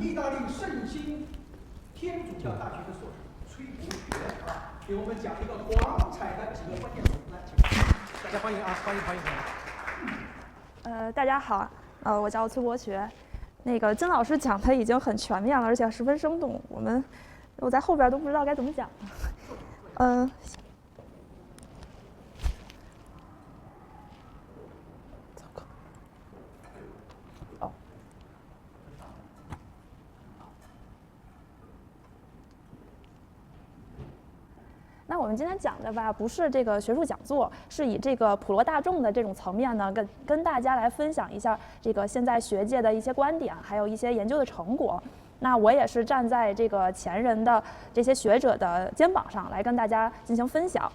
意大利圣心天主教大学的硕士崔博学给我们讲一个广彩的几个关键词。来，请大家欢迎啊，欢迎。大家好，我叫崔博学。金老师讲的已经很全面了，而且十分生动。我在后边都不知道该怎么讲。那我们今天讲的吧，不是这个学术讲座，是以这个普罗大众的这种层面呢，跟大家来分享一下这个现在学界的一些观点，还有一些研究的成果。那我也是站在这个前人的这些学者的肩膀上来跟大家进行分享。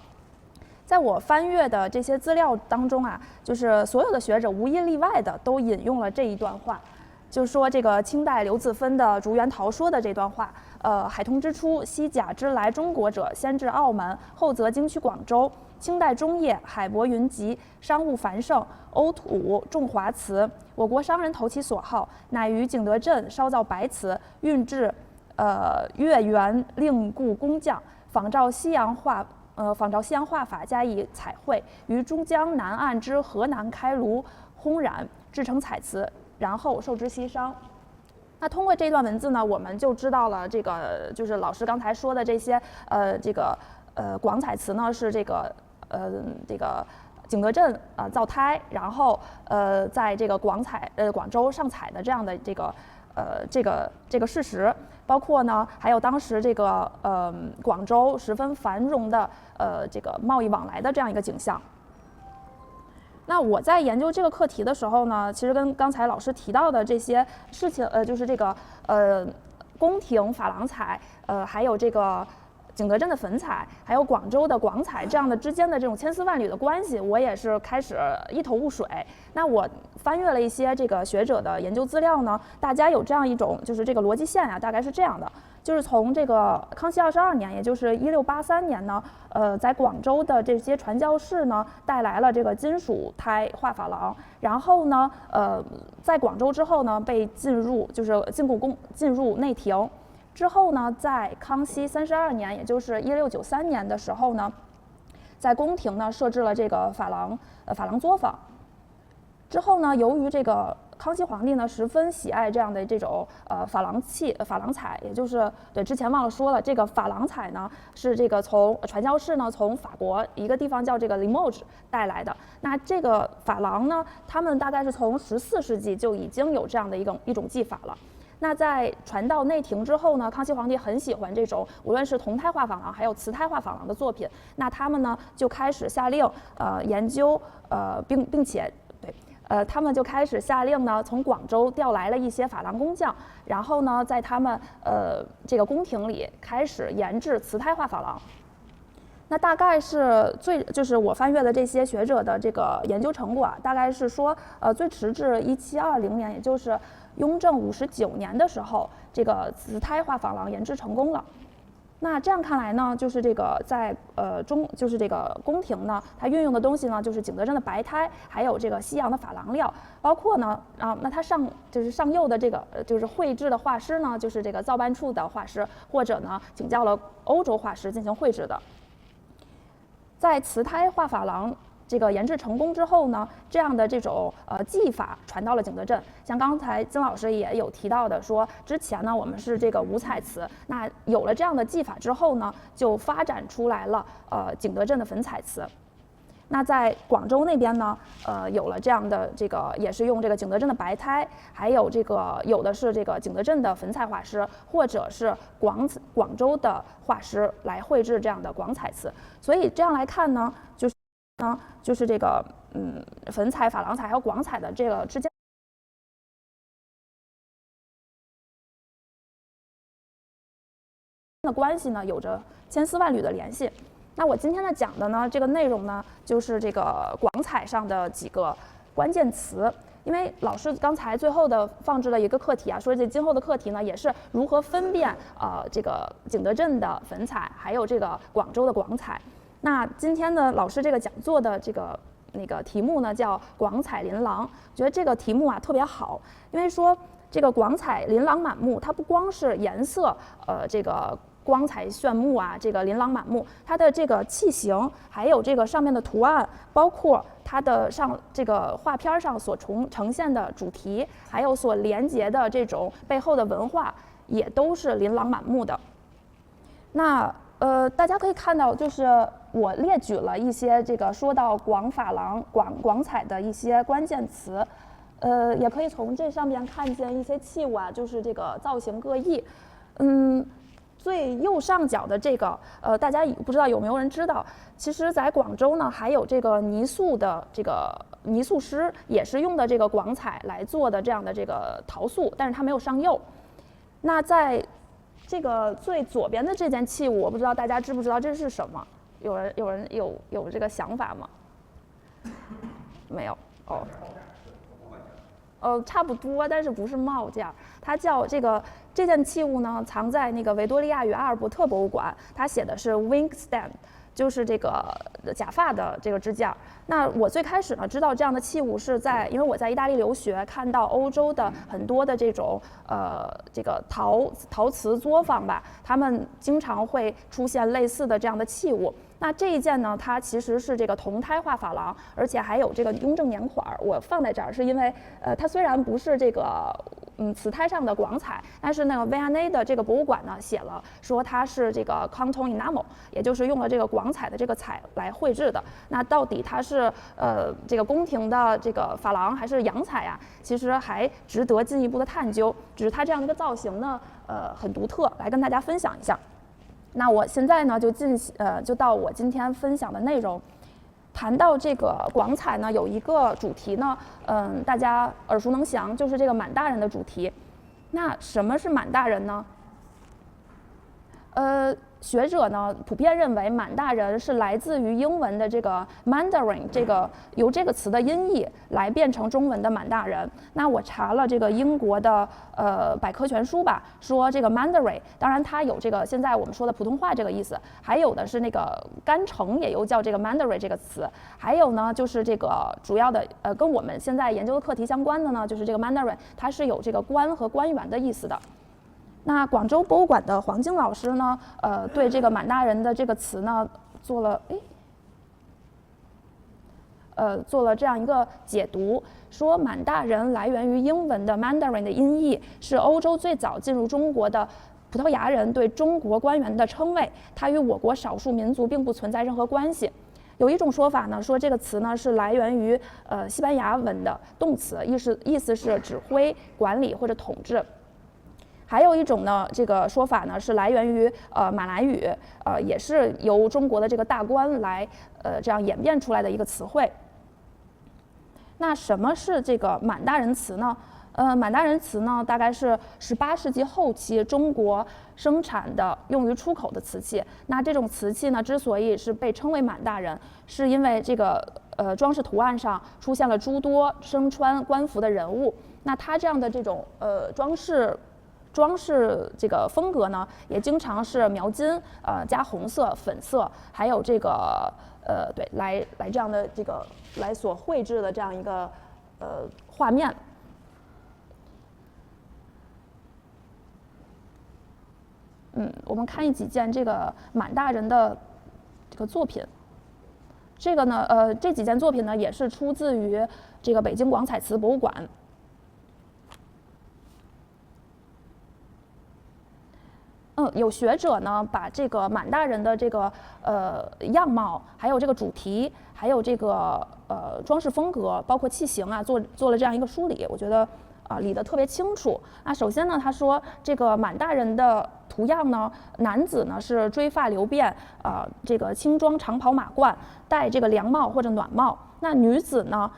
在我翻阅的这些资料当中啊，就是所有的学者无一例外的都引用了这一段话，就是说这个清代刘自芬的《竹园桃说》的这段话。海通之初，西甲之来中国者，先至澳门，后则经趋广州。清代中叶，海舶云集，商务繁盛，欧土重华瓷。我国商人投其所好，乃于景德镇烧造白瓷，运至月圆，令故工匠仿照西洋画法加以彩绘，于珠江南岸之河南开炉烘染，制成彩瓷，然后售之西商。那通过这段文字呢，我们就知道了这个就是老师刚才说的这些广彩瓷呢是这个景德镇造胎，然后在这个广州上彩的这样的这个事实，包括呢还有当时这个广州十分繁荣的这个贸易往来的这样一个景象。那我在研究这个课题的时候呢，其实跟刚才老师提到的这些事情，就是这个宫廷珐琅彩，还有这个景德镇的粉彩，还有广州的广彩这样的之间的这种千丝万缕的关系，我也是开始一头雾水。那我翻阅了一些这个学者的研究资料呢，大家有这样一种就是这个逻辑线啊，大概是这样的。就是从这个康熙22年，也就是1683年呢，在广州的这些传教士呢，带来了这个金属胎画珐琅，然后呢，在广州之后呢，被进入内廷，之后呢，在康熙32年，也就是1693年的时候呢，在宫廷呢设置了这个珐琅作坊。之后呢，由于这个康熙皇帝呢十分喜爱这样的这种珐琅彩，也就是之前忘了说了，这个珐琅彩呢是这个从传教士呢从法国一个地方叫这个 Limoges 带来的。那这个珐琅呢，他们大概是从14世纪就已经有这样的一种技法了。那在传到内廷之后呢，康熙皇帝很喜欢这种无论是铜胎画珐琅还有瓷胎画珐琅的作品，那他们呢就开始下令研究并且他们就开始下令呢，从广州调来了一些珐琅工匠，然后呢，在他们这个宫廷里开始研制瓷胎画珐琅。那大概是就是我翻阅的这些学者的这个研究成果啊，大概是说最迟至1720年，也就是雍正59年的时候，这个瓷胎画珐琅研制成功了。那这样看来呢，就是这个在就是这个宫廷呢，它运用的东西呢，就是景德镇的白胎，还有这个西洋的珐琅料，包括呢那它上釉的这个就是绘制的画师呢，就是这个造办处的画师，或者呢请教了欧洲画师进行绘制的。在瓷胎画珐琅这个研制成功之后呢，这样的这种技法传到了景德镇。像刚才金老师也有提到的，说之前呢我们是这个五彩瓷，那有了这样的技法之后呢，就发展出来了景德镇的粉彩瓷。那在广州那边呢，有了这样的这个，也是用这个景德镇的白胎，还有这个有的是这个景德镇的粉彩画师，或者是广州的画师来绘制这样的广彩瓷。所以这样来看呢，就是这个粉彩、珐琅彩还有广彩的这个之间的关系呢，有着千丝万缕的联系。那我今天呢讲的呢，这个内容呢，就是这个广彩上的几个关键词。因为老师刚才最后的放置了一个课题啊，说这今后的课题呢，也是如何分辨这个景德镇的粉彩，还有这个广州的广彩。那今天呢，老师这个讲座的这个那个题目呢叫广彩琳琅，觉得这个题目啊特别好，因为说这个广彩琳琅满目，它不光是颜色，这个光彩炫目啊，这个琳琅满目，它的这个器型，还有这个上面的图案，包括它的这个画片上所呈现的主题，还有所连接的这种背后的文化，也都是琳琅满目的。那大家可以看到，就是我列举了一些这个说到广珐琅、广彩的一些关键词，也可以从这上面看见一些器物啊，就是这个造型各异。最右上角的这个，大家不知道有没有人知道，其实在广州呢，还有这个泥塑的这个泥塑师，也是用的这个广彩来做的这样的这个陶塑，但是它没有上釉。那在这个最左边的这件器物，我不知道大家知不知道这是什么？有人有这个想法吗？没有哦。差不多，但是不是帽件，它叫这件器物呢，藏在那个维多利亚与阿尔伯特博物馆，它写的是 wing stand， 就是这个假发的这个支架。那我最开始呢知道这样的器物是因为我在意大利留学，看到欧洲的很多的这种这个陶瓷作坊吧，他们经常会出现类似的这样的器物。那这一件呢，它其实是这个铜胎画珐琅，而且还有这个雍正年款。我放在这儿是因为它虽然不是这个瓷胎上的广彩，但是那个维亚内的这个博物馆呢写了说它是这个 Canton enamel， 也就是用了这个广彩的这个彩来绘制的。那到底它是这个宫廷的这个珐琅还是洋彩啊？其实还值得进一步的探究。只是它这样的一个造型呢，很独特，来跟大家分享一下。那我现在呢就到我今天分享的内容。谈到这个广彩呢，有一个主题呢，大家耳熟能详，就是这个满大人的主题。那什么是满大人呢？学者呢普遍认为满大人是来自于英文的这个 Mandarin， 由这个词的音译来变成中文的满大人。那我查了这个英国的百科全书吧，说这个 Mandarin， 当然它有这个现在我们说的普通话这个意思，还有的是那个干城也又叫这个 Mandarin 这个词，还有呢就是这个主要的跟我们现在研究的课题相关的呢，就是这个 Mandarin 它是有这个官和官员的意思的。那广州博物馆的黄晶老师呢，对这个满大人的这个词呢做了这样一个解读，说满大人来源于英文的 Mandarin 的音译，是欧洲最早进入中国的葡萄牙人对中国官员的称谓，它与我国少数民族并不存在任何关系。有一种说法呢，说这个词呢是来源于西班牙文的动词，意思是指挥、管理或者统治。还有一种呢，这个说法呢是来源于马来语，也是由中国的这个大官来这样演变出来的一个词汇。那什么是这个满大人词呢？满大人词呢，大概是18世纪后期中国生产的用于出口的瓷器。那这种瓷器呢，之所以是被称为满大人，是因为这个装饰图案上出现了诸多身穿官服的人物。那它这样的这种装饰这个风格呢，也经常是描金加红色、粉色，还有这个来这样的这个来所绘制的这样一个画面。我们看几件这个满大人的这个作品。这个呢，这几件作品呢，也是出自于这个北京广彩瓷博物馆。有学者呢把这个满大人的这个样貌，还有这个主题，还有这个装饰风格，包括器型啊，做了这样一个梳理，我觉得理得特别清楚。那首先呢，他说这个满大人的图样呢，男子呢是追发留辫，这个轻装长袍马褂，戴这个凉帽或者暖帽。那女子呢，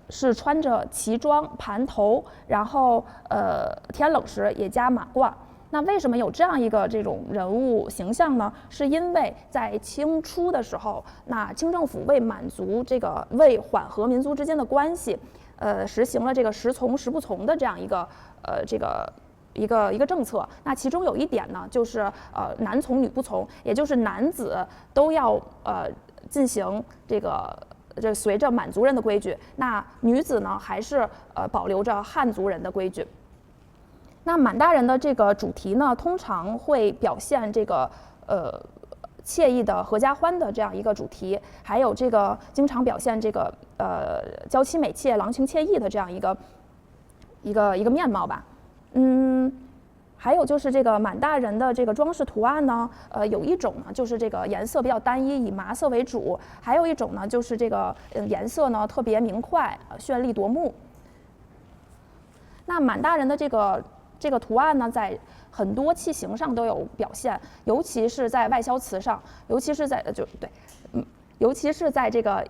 是穿着旗装盘头，然后天冷时也加马褂。那为什么有这样一个这种人物形象呢？是因为在清初的时候，那清政府为缓和民族之间的关系，实行了这个时从时不从的这样一个政策。那其中有一点呢，就是男从女不从，也就是男子都要进行这个这随着满族人的规矩，那女子呢还是保留着汉族人的规矩。那满大人的这个主题呢，通常会表现这个惬意的合家欢的这样一个主题，还有这个经常表现这个娇妻美妾、郎情妾意的这样一个面貌吧。还有就是这个满大人的这个装饰图案呢，有一种呢就是这个颜色比较单一，以麻色为主；还有一种呢就是这个颜色呢特别明快、绚丽夺目。那满大人的这个图案呢，在很多器型上都有表现，尤其是在外销瓷上，尤其是在尤其是在这个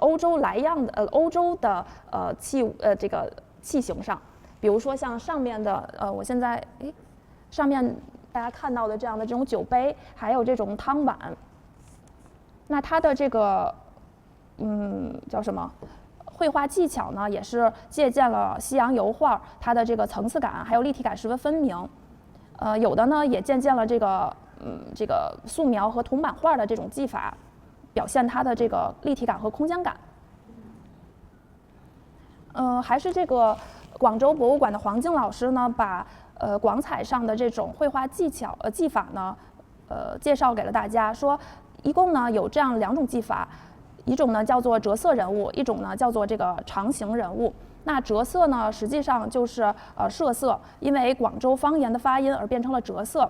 欧洲来样的欧洲的这个器型上，比如说像上面的我现在上面大家看到的这样的这种酒杯，还有这种汤碗，那它的这个叫什么？绘画技巧呢，也是借鉴了西洋油画，它的这个层次感还有立体感十分分明。有的呢也借鉴了这个素描和铜版画的这种技法，表现它的这个立体感和空间感。还是这个广州博物馆的黄静老师呢，把广彩上的这种绘画技法呢，介绍给了大家，说一共呢有这样2种技法。一种呢叫做折色人物，一种呢叫做这个长形人物。那折色呢，实际上就是设色，因为广州方言的发音而变成了折色。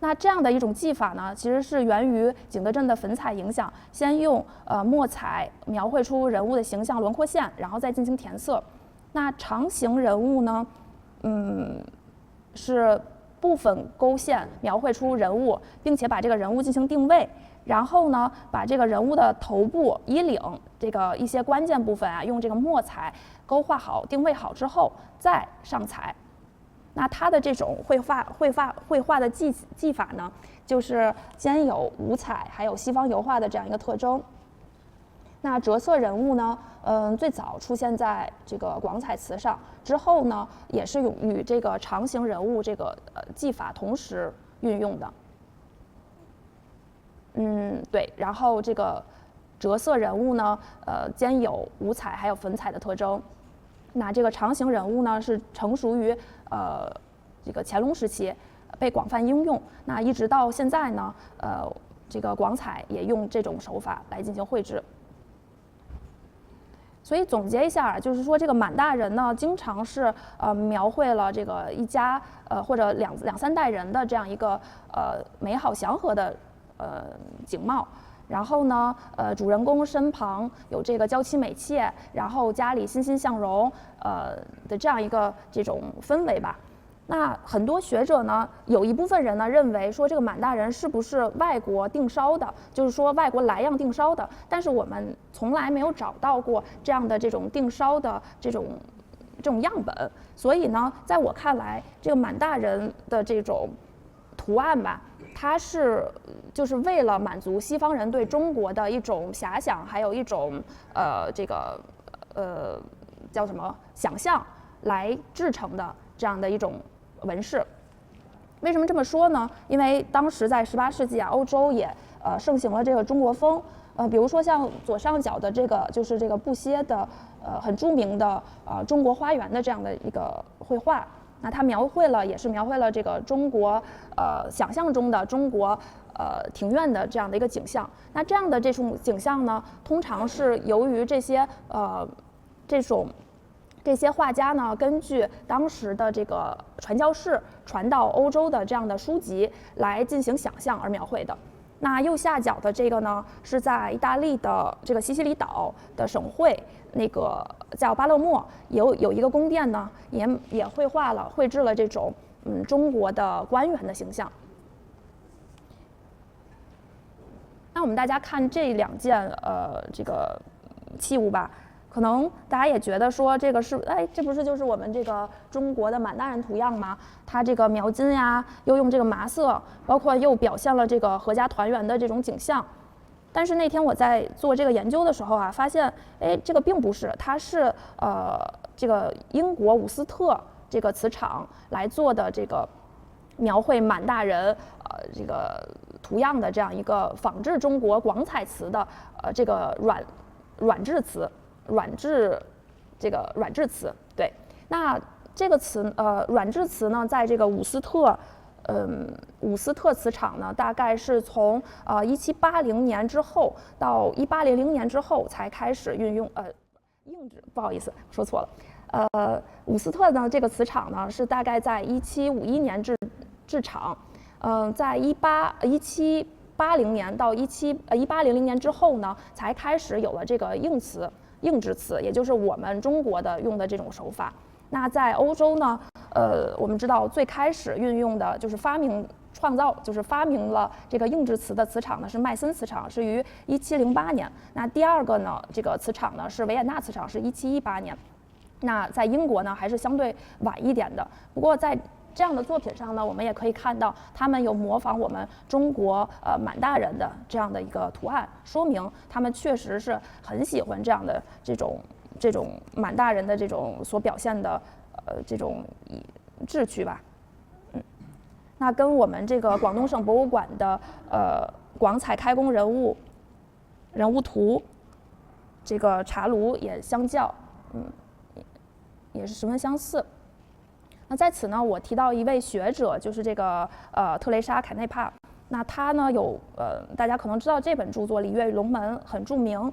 那这样的一种技法呢，其实是源于景德镇的粉彩影响，先用墨彩描绘出人物的形象轮廓线，然后再进行填色。那长形人物呢，是部分勾线描绘出人物，并且把这个人物进行定位。然后呢，把这个人物的头部、衣领这个一些关键部分啊，用这个墨彩勾画好、定位好之后，再上彩。那它的这种绘画的技法呢，就是兼有五彩还有西方油画的这样一个特征。那折色人物呢，最早出现在这个广彩瓷上，之后呢，也是与这个长形人物这个技法同时运用的。对，然后这个折色人物呢，兼有五彩还有粉彩的特征。那这个长形人物呢，是成熟于这个乾隆时期，被广泛应用。那一直到现在呢，这个广彩也用这种手法来进行绘制。所以总结一下，就是说这个满大人呢，经常是描绘了这个一家或者两三代人的这样一个美好祥和的景貌，然后呢，主人公身旁有这个娇妻美妾，然后家里欣欣向荣，的这样一个这种氛围吧。那很多学者呢，有一部分人呢认为说这个满大人是不是外国定烧的，就是说外国来样定烧的，但是我们从来没有找到过这样的这种定烧的这种样本，所以呢，在我看来，这个满大人的这种图案吧。它就是为了满足西方人对中国的一种遐想，还有一种叫什么想象来制成的这样的一种纹饰。为什么这么说呢？因为当时在18世纪啊，欧洲也盛行了这个中国风。比如说像左上角的这个就是这个布歇的很著名的中国花园的这样的一个绘画。那它也是描绘了这个中国想象中的中国庭院的这样的一个景象。那这样的这种景象呢，通常是由于这些画家呢，根据当时的这个传教士传到欧洲的这样的书籍来进行想象而描绘的。那右下角的这个呢，是在意大利的这个西西里岛的省会，那个叫巴勒莫，有一个宫殿呢，也绘制了这种中国的官员的形象。那我们大家看这2件这个器物吧，可能大家也觉得说这个是这不是就是我们这个中国的满大人图样吗？它这个描金呀，又用这个麻色，包括又表现了这个阖家团圆的这种景象。但是那天我在做这个研究的时候啊，发现这个并不是，它是这个英国伍斯特这个瓷厂来做的这个描绘满大人这个图样的这样一个仿制中国广彩瓷的这个软质词，软质词。对，那这个词软质词呢，在这个伍斯特磁场呢，大概是从1780年之后到1800年之后才开始运用硬质，不好意思说错了。伍斯特呢这个磁场呢是大概在1751年制场，在1780年到1800年之后呢，才开始有了这个硬质词，也就是我们中国的用的这种手法。那在欧洲呢，我们知道最开始运用的就是发明了这个硬质词的磁场呢是麦森磁场，是于1708年。那第二个呢，这个磁场呢是维也纳磁场，是1718年。那在英国呢还是相对晚一点的。不过在这样的作品上呢，我们也可以看到他们有模仿我们中国满大人的这样的一个图案，说明他们确实是很喜欢这样的这种满大人的这种所表现的这种志趣吧。那跟我们这个广东省博物馆的广彩开工人物图这个茶炉也相较，也是十分相似。那在此呢，我提到一位学者，就是这个特蕾莎·凯内帕。那他呢大家可能知道这本著作《礼乐与龙门》很著名。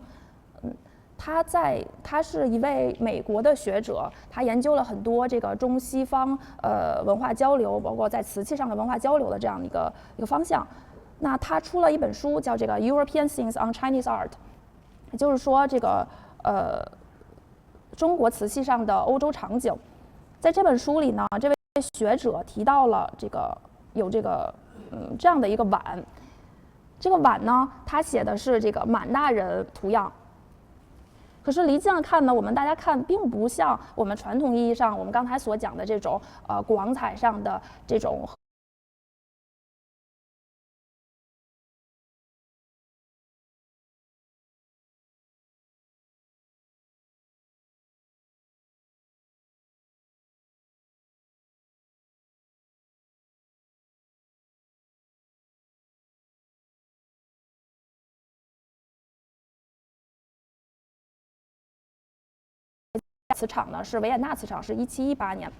他是一位美国的学者，他研究了很多这个中西方文化交流，包括在瓷器上的文化交流的这样一个方向。那他出了一本书叫这个 European Things on Chinese Art， 也就是说这个中国瓷器上的欧洲场景。在这本书里呢，这位学者提到了有这样的一个碗。这个碗呢，他写的是这个满大人图样。可是离近了看呢，大家看并不像我们传统意义上我们刚才所讲的这种广彩上的这种磁场呢是维也纳磁场，是1718年。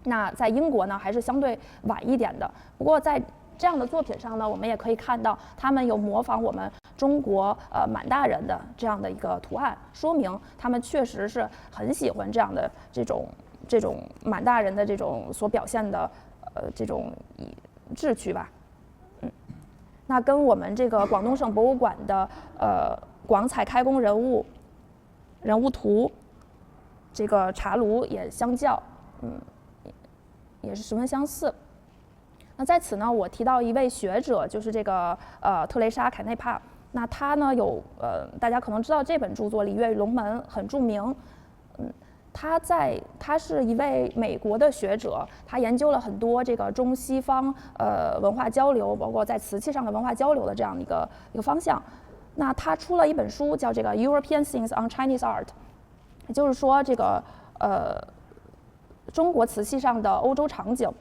那在英国呢还是相对晚一点的。不过在这样的作品上呢，我们也可以看到他们有模仿我们中国满大人的这样的一个图案，说明他们确实是很喜欢这样的这种满大人的这种所表现的这种志趣吧。那跟我们这个广东省博物馆的广彩开工人物图这个茶炉也相较，也是十分相似。那在此呢，我提到一位学者，就是这个特蕾莎·凯内帕。那他呢大家可能知道这本著作《礼乐与龙门》很著名。他是一位美国的学者，他研究了很多这个中西方文化交流，包括在瓷器上的文化交流的这样一个方向。那他出了一本书叫这个 European Things on Chinese Art， 也就是说这个中国瓷器上的欧洲场景。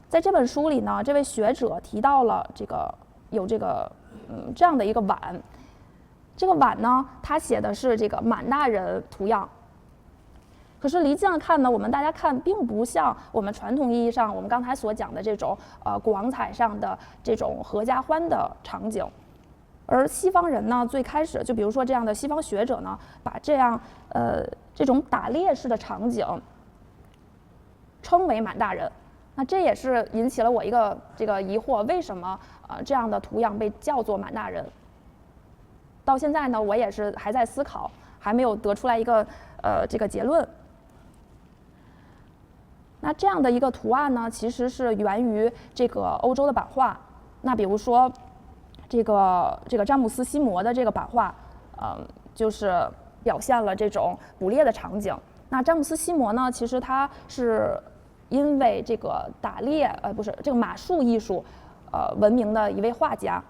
在这本书里呢，这位学者提到了有这样的一个碗。这个碗呢，他写的是这个满大人图样。可是离近了看呢，大家看并不像我们传统意义上我们刚才所讲的这种广彩上的这种合家欢的场景。而西方人呢，最开始就比如说这样的西方学者呢，把这种打猎式的场景称为满大人。那这也是引起了我一个疑惑，为什么这样的图样被叫做满大人？到现在呢，我也是还在思考，还没有得出来一个结论。那这样的一个图案呢，其实是源于这个欧洲的版画。那比如说这个詹姆斯·西摩的这个版画，就是表现了这种捕猎的场景。那詹姆斯·西摩呢，其实他是因为这个打猎不是这个马术艺术闻名的一位画家。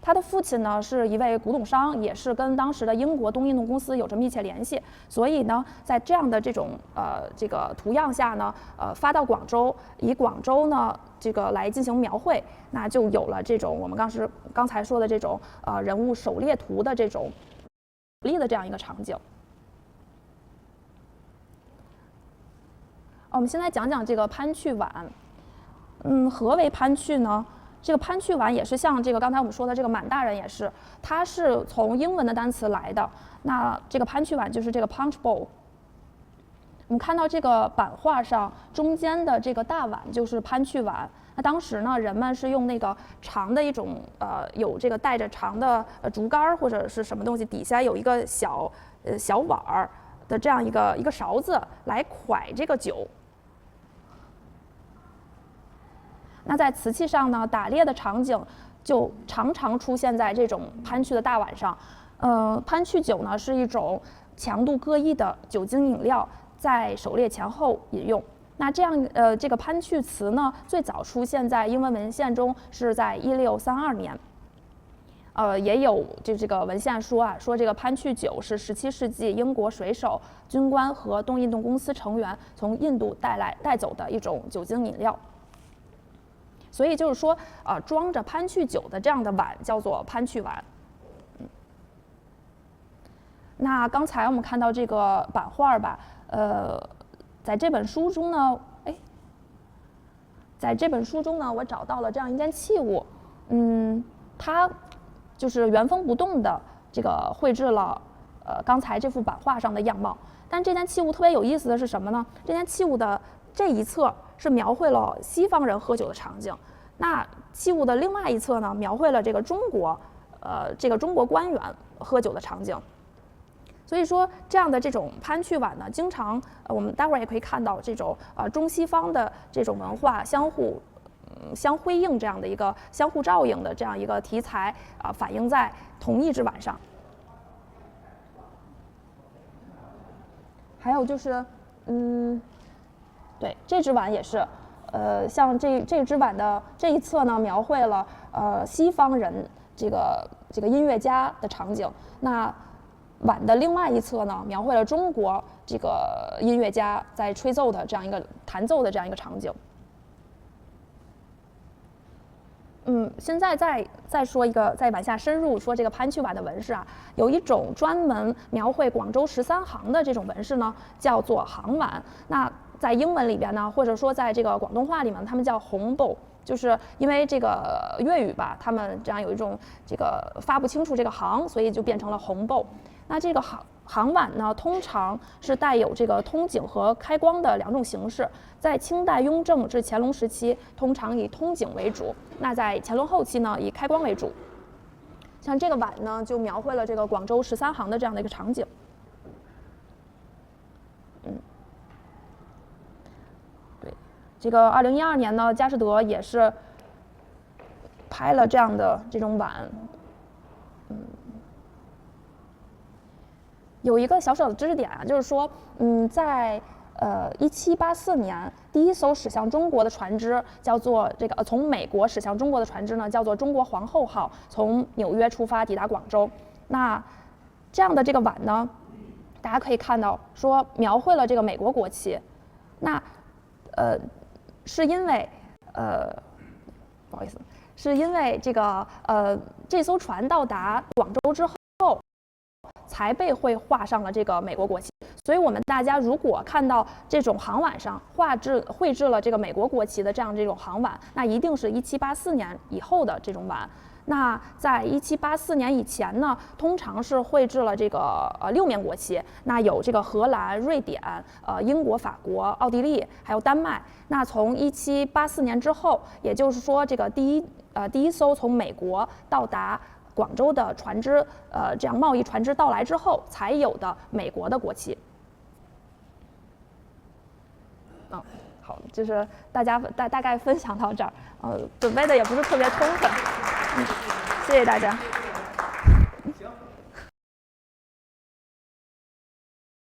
他的父亲呢是一位古董商，也是跟当时的英国东印度公司有着密切联系，所以呢，在这样的这种这个图样下呢，发到广州，以广州呢来进行描绘，那就有了这种我们刚才说的这种人物狩猎图的这种利的这样一个场景。我们先来讲讲这个潘趣碗。何为潘趣呢？这个潘趣碗也是像这个刚才我们说的这个满大人也是，它是从英文的单词来的。那这个潘趣碗就是这个 punch bowl。我们看到这个版画上中间的这个大碗就是潘趣碗。那当时呢，人们是用那个长的一种有这个带着长的竹竿或者是什么东西，底下有一个小碗儿的这样一个勺子来蒯这个酒。那在瓷器上呢，打猎的场景就常常出现在这种潘趣的大碗上。潘趣酒呢是一种强度各异的酒精饮料，在狩猎前后饮用。那这样这个潘趣瓷呢，最早出现在英文文献中是在1632年。也有就这个文献说说这个潘趣酒是17世纪英国水手、军官和东印度公司成员从印度带走的一种酒精饮料。所以就是说，装着潘趣酒的这样的碗叫做潘趣碗。那刚才我们看到这个版画吧，在这本书中呢，我找到了这样一件器物，它就是原封不动的这个绘制了刚才这幅版画上的样貌。但这件器物特别有意思的是什么呢？这件器物的这一侧是描绘了西方人喝酒的场景，那器物的另外一侧呢，描绘了这个中国官员喝酒的场景。所以说，这样的这种潘趣碗呢，经常我们待会儿也可以看到这种中西方的这种文化相辉映这样的一个相互照应的这样一个题材反映在同一只碗上。还有就是，对，这只碗也是，像这只碗的这一侧呢，描绘了西方人这个音乐家的场景。那碗的另外一侧呢，描绘了中国这个音乐家在吹奏的这样一个弹奏的这样一个场景。现在再说一个，再往下深入说这个潘趣碗的纹饰有一种专门描绘广州13行的这种纹饰呢，叫做行碗。那在英文里边呢，或者说在这个广东话里面，他们叫红豆，就是因为这个粤语吧，他们这样有一种这个发不清楚这个行，所以就变成了红豆。那这个行碗呢，通常是带有这个通井和开光的两种形式。在清代雍正至乾隆时期，通常以通井为主；那在乾隆后期呢，以开光为主。像这个碗呢，就描绘了这个广州13行的这样的一个场景。对，这个2012年呢，佳士得也是拍了这样的这种碗。有一个小小的知识点就是说，在1784年，第一艘驶向中国的船只叫做从美国驶向中国的船只呢，叫做中国皇后号，从纽约出发抵达广州。那这样的这个碗呢，大家可以看到说描绘了这个美国国旗。那是因为不好意思，是因为这艘船到达广州之后，才被画上了这个美国国旗。所以我们大家如果看到这种行碗上绘制了这个美国国旗的这种行碗，那一定是1784年以后的这种碗。那在1784年以前呢，通常是绘制了这个6面国旗，那有这个荷兰、瑞典、英国、法国、奥地利，还有丹麦。那从1784年之后，也就是说这个第一艘从美国到达广州的船只，这样贸易船只到来之后，才有的美国的国旗。好，就是大家大概分享到这儿，准备的也不是特别充分，谢谢大家。